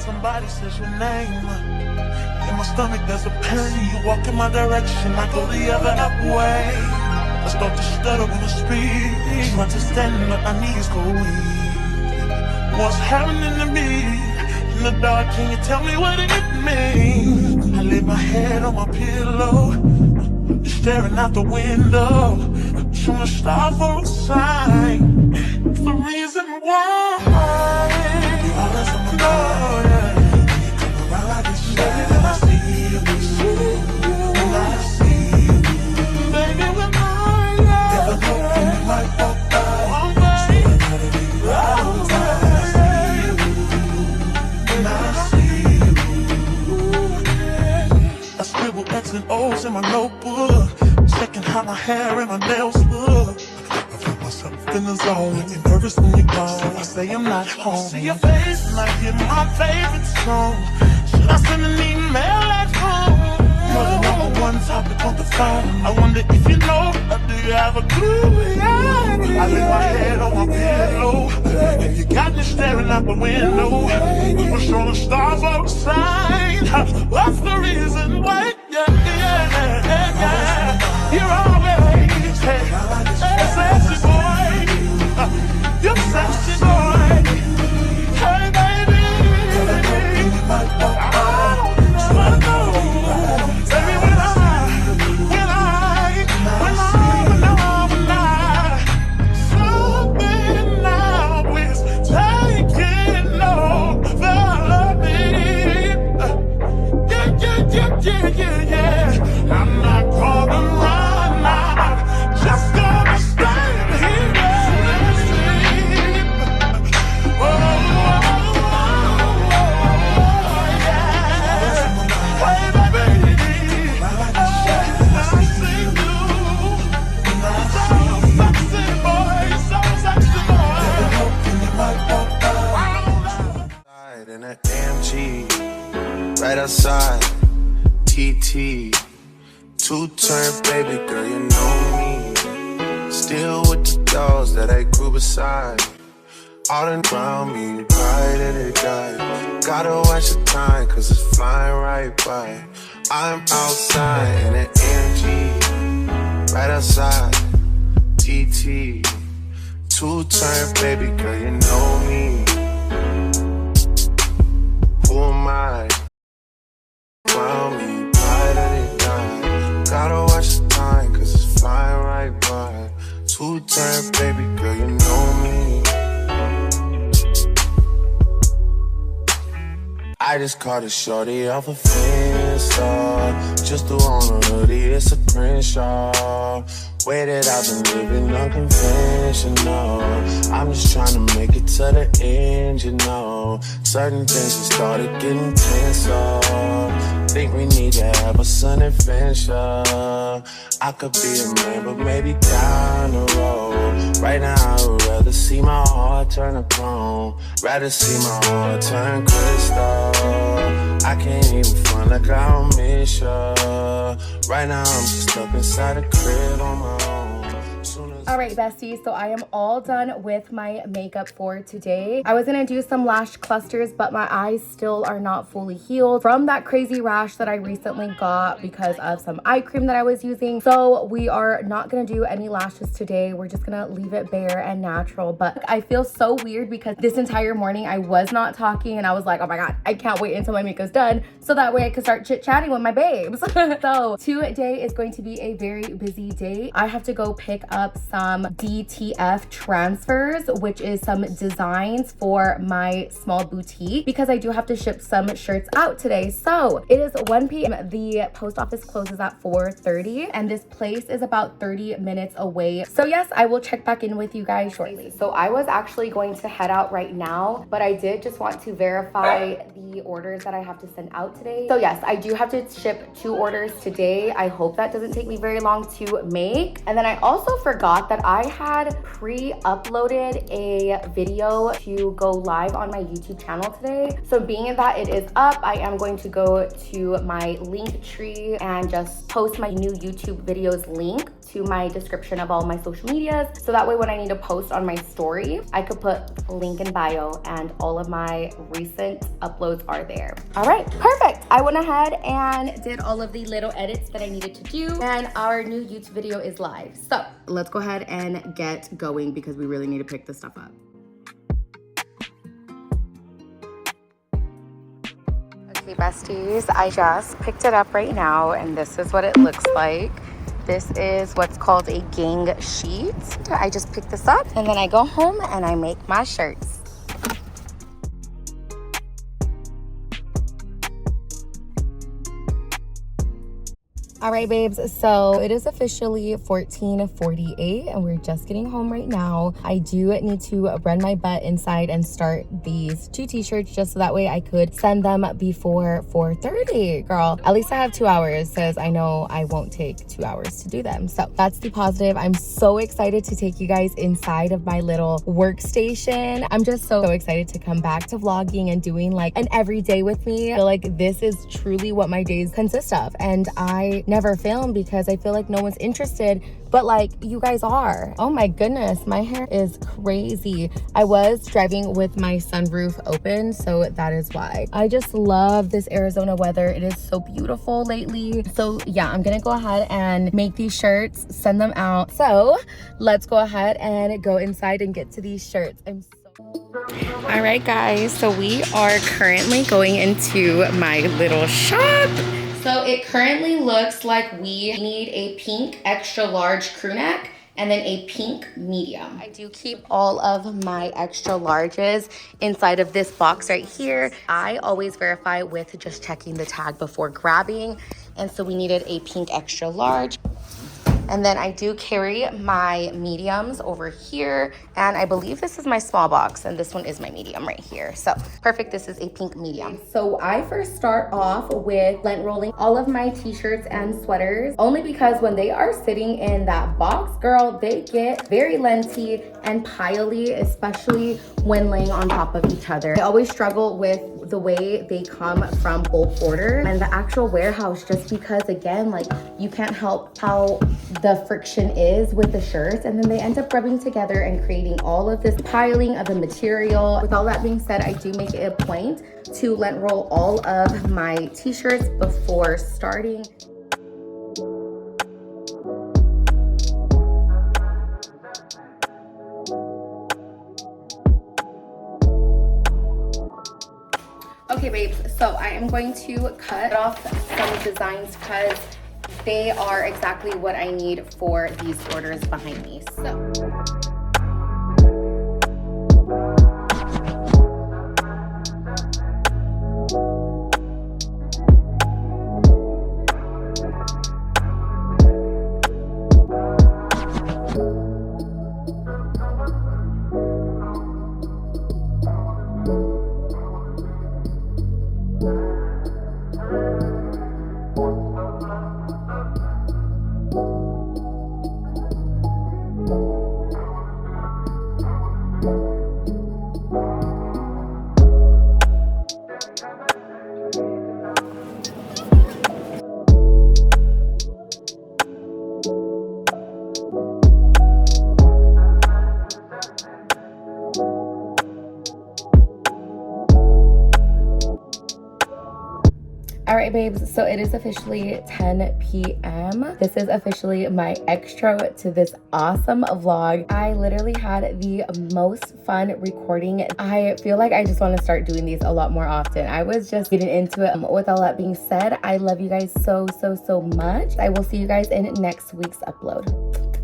somebody says your name, in my stomach there's a pain. You walk in my direction, I go the other way. I start to stutter when I speak, trying to stand but my knees go weak. What's happening to me? In the dark, can you tell me what it means? I lay my head on my pillow, staring out the window, trying to stop for a sign. It's the reason why you always on my mind. When you come around, I get shy. When I see you, when I see you, baby, when I never look and you might walk by. So I gotta be right. When I see you, when I see you, I scribble X and O's in my notebook, checking how my hair and my nails look. In the zone, you're nervous when you go. I say I'm not home. I see your face and I hear my favorite song. Should I send an email at home? You're the number one topic on the phone. I wonder if you know, or do you have a clue? Yeah. I lay my head on my pillow, and you got me staring out the window. We're trying to stars outside. What's the reason why? You're always sexy boy. You're sexy boy. Hey baby, I don't wanna know. Baby, when something now is taking over me. Yeah. I'm not gonna run out, just gonna stand here and sleep. Yeah. Hey baby, I see you. So sexy boy, so sexy boy. In an AMG, right outside, TT. Two-turn baby girl, you know me. Still with the dolls that I grew beside. All around me, right at it die. Gotta watch the time, cause it's flying right by. I'm outside in an AMG, right outside, TT. Two-turn baby girl, you know me. Who am I? Around me, right at it die. Gotta watch the time, cause it's flying right by. Two-turn baby girl, you know me. I just caught a shorty off a Finsta. Just threw on a hoodie, it's a Crenshaw. Way that I've been living unconventional. I'm just trying to make it to the end, you know. Certain things have started getting tenser. Think we need to have a sun adventure. I could be a man, but maybe down the road. Right now I would rather see my heart turn to chrome. Rather see my heart turn crystal. I can't even front like I don't miss ya. Right now I'm just stuck inside a crib on my own. Alright besties, so I am all done with my makeup for today. I was gonna do some lash clusters, but my eyes still are not fully healed from that crazy rash that I recently got because of some eye cream that I was using. So we are not gonna do any lashes today. We're just gonna leave it bare and natural. But I feel so weird because this entire morning I was not talking and I was like, oh my god, I can't wait until my makeup's done so that way I can start chit-chatting with my babes. So today is going to be a very busy day. I have to go pick up some DTF transfers, which is some designs for my small boutique because I do have to ship some shirts out today. So it is 1 p.m. The post office closes at 4:30 and this place is about 30 minutes away. So yes, I will check back in with you guys shortly. So I was actually going to head out right now, but I did just want to verify the orders that I have to send out today. So yes, I do have to ship 2 orders today. I hope that doesn't take me very long to make. And then I also forgot that I had pre-uploaded a video to go live on my YouTube channel today. So being that it is up, I am going to go to my link tree and just post my new YouTube videos link to my description of all my social medias. So that way when I need to post on my story, I could put link in bio and all of my recent uploads are there. All right, perfect. I went ahead and did all of the little edits that I needed to do, and our new YouTube video is live. So let's go ahead and get going because we really need to pick this stuff up. Okay, besties, I just picked it up right now and this is what it looks like. This is what's called a gang sheet. I just picked this up and then I go home and I make my shirts. All right, babes, so it is officially 14:48 and we're just getting home right now. I do need to run my butt inside and start these 2 t-shirts just so that way I could send them before 4:30. Girl, at least I have 2 hours because I know I won't take 2 hours to do them. So that's the positive. I'm so excited to take you guys inside of my little workstation. I'm just so excited to come back to vlogging and doing like an everyday with me. I feel like this is truly what my days consist of, and I never film because I feel like no one's interested, but like you guys are. Oh my goodness, my hair is crazy. I was driving with my sunroof open, so that is why. I just love this Arizona weather. It is so beautiful lately. So yeah, I'm gonna go ahead and make these shirts, send them out. So let's go ahead and go inside and get to these shirts. All right, guys, so we are currently going into my little shop. So it currently looks like we need a pink extra large crew neck and then a pink medium. I do keep all of my extra larges inside of this box right here. I always verify with just checking the tag before grabbing. And so we needed a pink extra large. And then I do carry my mediums over here. And I believe this is my small box and this one is my medium right here. So perfect, this is a pink medium. So I first start off with lint rolling all of my t-shirts and sweaters, only because when they are sitting in that box, girl, they get very linty and piley, especially when laying on top of each other. I always struggle with the way they come from bulk order and the actual warehouse, just because again, like you can't help how the friction is with the shirts, and then they end up rubbing together and creating all of this piling of the material. With all that being said, I do make it a point to lint roll all of my t-shirts before starting. Okay, babes, so I am going to cut off some designs because they are exactly what I need for these orders behind me. So. All right, babes, so it is officially 10 p.m. This is officially my extra to this awesome vlog. I literally had the most fun recording. I feel like I just want to start doing these a lot more often. I was just getting into it. With all that being said, I love you guys so much. I will see you guys in next week's upload.